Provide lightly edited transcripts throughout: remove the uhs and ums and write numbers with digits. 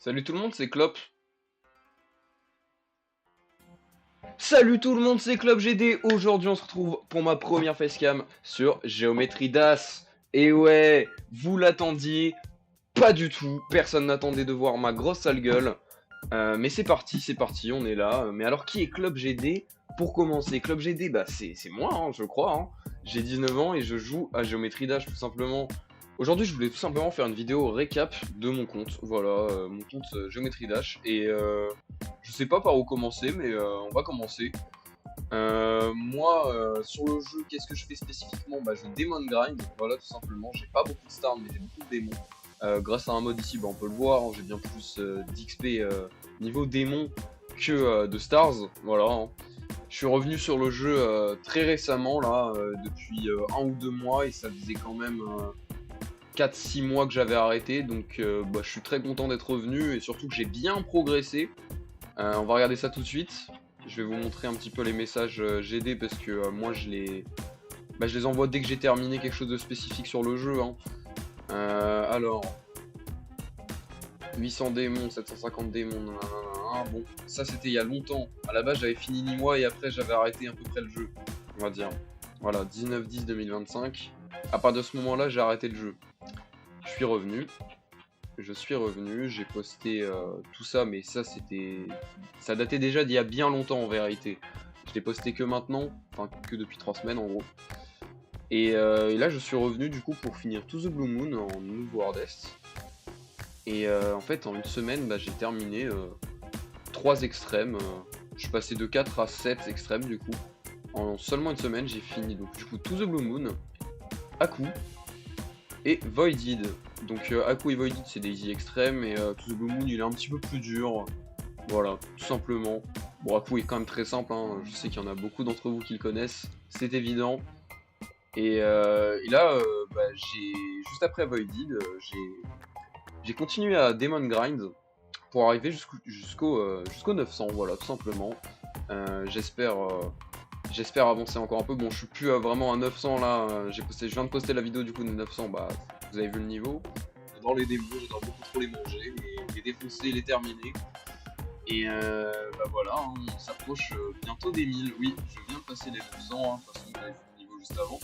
Salut tout le monde, c'est Clop. Salut tout le monde, c'est Clop GD. Aujourd'hui, on se retrouve pour ma première facecam sur Geometry Dash. Et ouais, vous l'attendiez pas du tout. Personne n'attendait de voir ma grosse sale gueule. Mais c'est parti, on est là. Mais alors, qui est Clop GD? Pour commencer, Clop GD, bah c'est moi, hein, je crois. Hein. J'ai 19 ans et je joue à Geometry Dash tout simplement. Aujourd'hui, je voulais tout simplement faire une vidéo récap de mon compte. Voilà, mon compte Geometry Dash. Et je sais pas par où commencer, mais on va commencer. Moi, sur le jeu, qu'est-ce que je fais spécifiquement? Bah, je démon grind. Voilà, tout simplement. J'ai pas beaucoup de stars, mais j'ai beaucoup de démons. Grâce à un mode ici, bah, on peut le voir. Hein, j'ai bien plus d'XP niveau démon que de stars. Voilà. Hein. Je suis revenu sur le jeu très récemment, là, depuis 1 ou 2 mois, et ça faisait quand même 4-6 mois que j'avais arrêté, donc bah, je suis très content d'être revenu, et surtout que j'ai bien progressé. On va regarder ça tout de suite. Je vais vous montrer un petit peu les messages GD, parce que moi je les envoie dès que j'ai terminé quelque chose de spécifique sur le jeu. Hein. Alors, 800 démons, 750 démons, nanana. Bon, ça c'était il y a longtemps. À la base j'avais fini Nîmois et après j'avais arrêté à peu près le jeu, on va dire. Voilà, 19-10-2025. À partir de ce moment-là, j'ai arrêté le jeu. Je suis revenu, j'ai posté tout ça, mais ça datait déjà d'il y a bien longtemps en vérité. Je l'ai posté que maintenant, enfin que depuis 3 semaines en gros. Et là, je suis revenu du coup pour finir To The Blue Moon en nouveau Hardest. Et en fait, en une semaine, bah, j'ai terminé 3 extrêmes. Je suis passé de 4 à 7 extrêmes du coup. En seulement une semaine, j'ai fini donc du coup To The Blue Moon, Aku et Voided. Donc Aku et Voided c'est des easy extrêmes et To The Blue Moon il est un petit peu plus dur. Voilà, tout simplement. Bon, Aku est quand même très simple, hein. Je sais qu'il y en a beaucoup d'entre vous qui le connaissent, c'est évident. Et là, bah, juste après Voided, j'ai continué à Demon Grind pour arriver jusqu'au 900, voilà, tout simplement. J'espère avancer encore un peu. Bon, je suis plus vraiment à 900 là. Je viens de poster la vidéo du coup de 900. Bah, vous avez vu le niveau. J'adore les démons, j'adore beaucoup trop les manger, les défoncer, les terminer. Et bah voilà, hein, on s'approche bientôt des 1000. Oui, je viens de passer les 900. Hein, de toute façon, vous avez vu le niveau juste avant.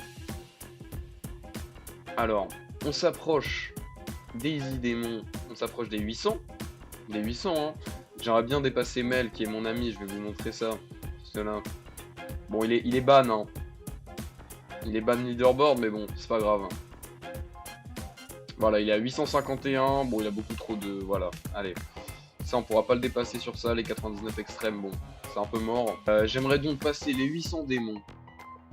Alors, on s'approche des easy démons. On s'approche des 800. Des 800, hein. J'aimerais bien dépasser Mel, qui est mon ami. Je vais vous montrer ça. Cela. Bon, il est ban, hein. Il est ban leaderboard, mais bon, c'est pas grave. Voilà, il est à 851. Bon, il a beaucoup trop de... Voilà, allez. Ça, on pourra pas le dépasser sur ça. Les 99 extrêmes, bon, c'est un peu mort. J'aimerais donc passer les 800 démons,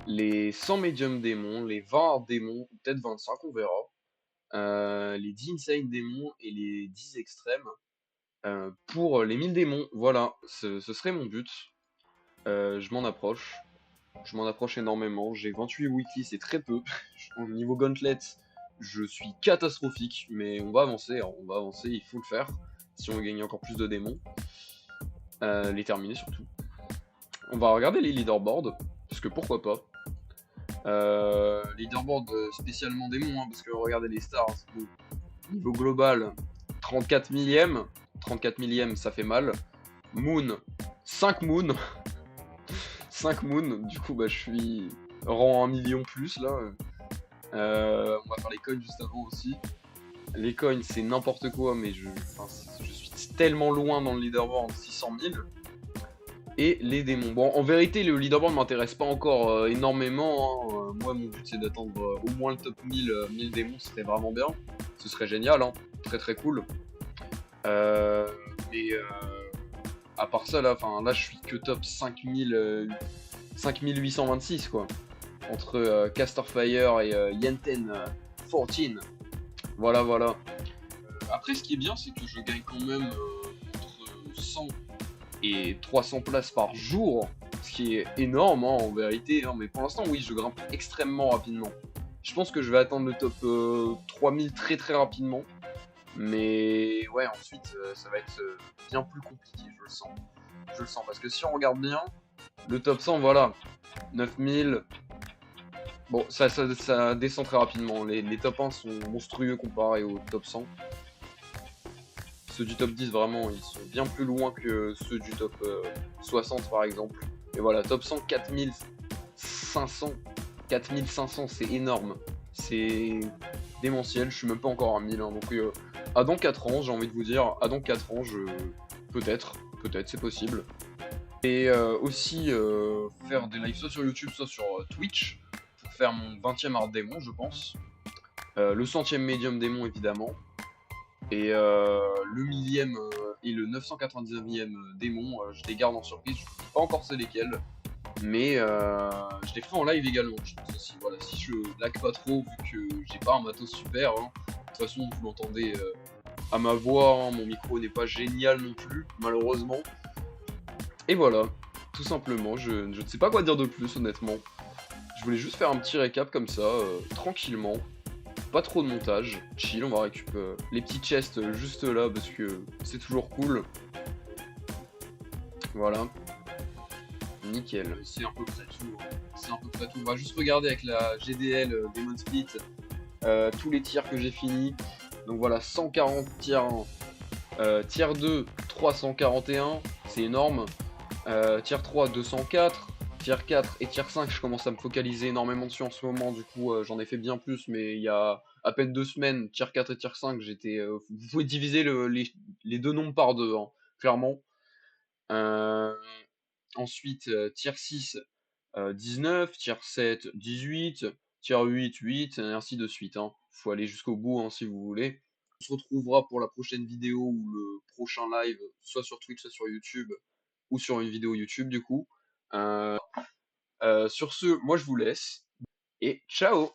les 100 medium démons, les 20 hard démons, peut-être 25, on verra. Les 10 insane démons et les 10 extrêmes pour les 1000 démons. Voilà, ce serait mon but. Je m'en approche. Je m'en approche énormément, j'ai 28 weekly, c'est très peu. Au niveau gauntlet, je suis catastrophique, mais on va avancer, il faut le faire, si on veut gagner encore plus de démons. Les terminer surtout. On va regarder les leaderboards, parce que pourquoi pas. Leaderboard spécialement démons, hein, parce que regardez les stars, niveau global, 34 millième, 34 millième ça fait mal. Moon, 5 moon. 5 moon, du coup bah je suis rang 1 million plus là. On va faire les coins juste avant aussi. Les coins c'est n'importe quoi, mais je suis tellement loin dans le leaderboard, 600 000. Et les démons. Bon, en vérité, le leaderboard ne m'intéresse pas encore énormément. Hein. Moi, mon but c'est d'attendre au moins le top 1000, 1000 démons, ce serait vraiment bien. Ce serait génial, hein. Très très cool. Mais à part ça, là je suis que top 5826 quoi. Entre Casterfire et Yenten 14. Voilà, voilà. Après, ce qui est bien, c'est que je gagne quand même entre 100 et 300 places par jour. Ce qui est énorme, hein, en vérité. Hein, mais pour l'instant, oui, je grimpe extrêmement rapidement. Je pense que je vais atteindre le top 3000 très très rapidement. Mais ouais, ensuite, ça va être bien plus compliqué, je le sens. Je le sens, parce que si on regarde bien, le top 100, voilà, 9000. Bon, ça descend très rapidement. Les top 1 sont monstrueux comparés au top 100. Ceux du top 10, vraiment, ils sont bien plus loin que ceux du top 60 par exemple. Et voilà, top 100, 4500. 4500, c'est énorme. C'est démentiel, je suis même pas encore à 1000. Hein, donc, à dans 4 ans, j'ai envie de vous dire, à dans 4 ans, peut-être, peut-être, c'est possible. Et aussi faire des lives soit sur YouTube, soit sur Twitch, pour faire mon 20e art démon, je pense. Le 100e médium démon, évidemment. Et le 1000e et le 999e démon, je les garde en surprise, je ne sais pas encore c'est lesquels. Mais je les ferai en live également, je pense aussi. Voilà, si je lag pas trop, vu que j'ai pas un matos super. Hein. De toute façon, vous l'entendez à ma voix, hein, mon micro n'est pas génial non plus, malheureusement. Et voilà, tout simplement, je ne sais pas quoi dire de plus, honnêtement. Je voulais juste faire un petit récap comme ça, tranquillement. Pas trop de montage, chill, on va récupérer les petits chests juste là parce que c'est toujours cool. Voilà, nickel. C'est à peu près tout. Hein. C'est à peu près tout. On va juste regarder avec la GDL Demon Split tous les tiers que j'ai finis. Donc voilà, 140 tiers 1, tiers 2, 341, c'est énorme. Tier 3, 204. Tier 4 et tier 5, je commence à me focaliser énormément dessus en ce moment. Du coup, j'en ai fait bien plus, mais il y a à peine 2 semaines, tier 4 et tier 5, j'étais. Vous pouvez diviser les deux nombres par deux, hein, clairement. Euh, ensuite, tier 6, 19. Tier 7, 18. Tier 8, 8, et ainsi de suite. Hein. Faut aller jusqu'au bout hein, si vous voulez. On se retrouvera pour la prochaine vidéo ou le prochain live, soit sur Twitch, soit sur YouTube, ou sur une vidéo YouTube du coup. Sur ce, moi je vous laisse et ciao!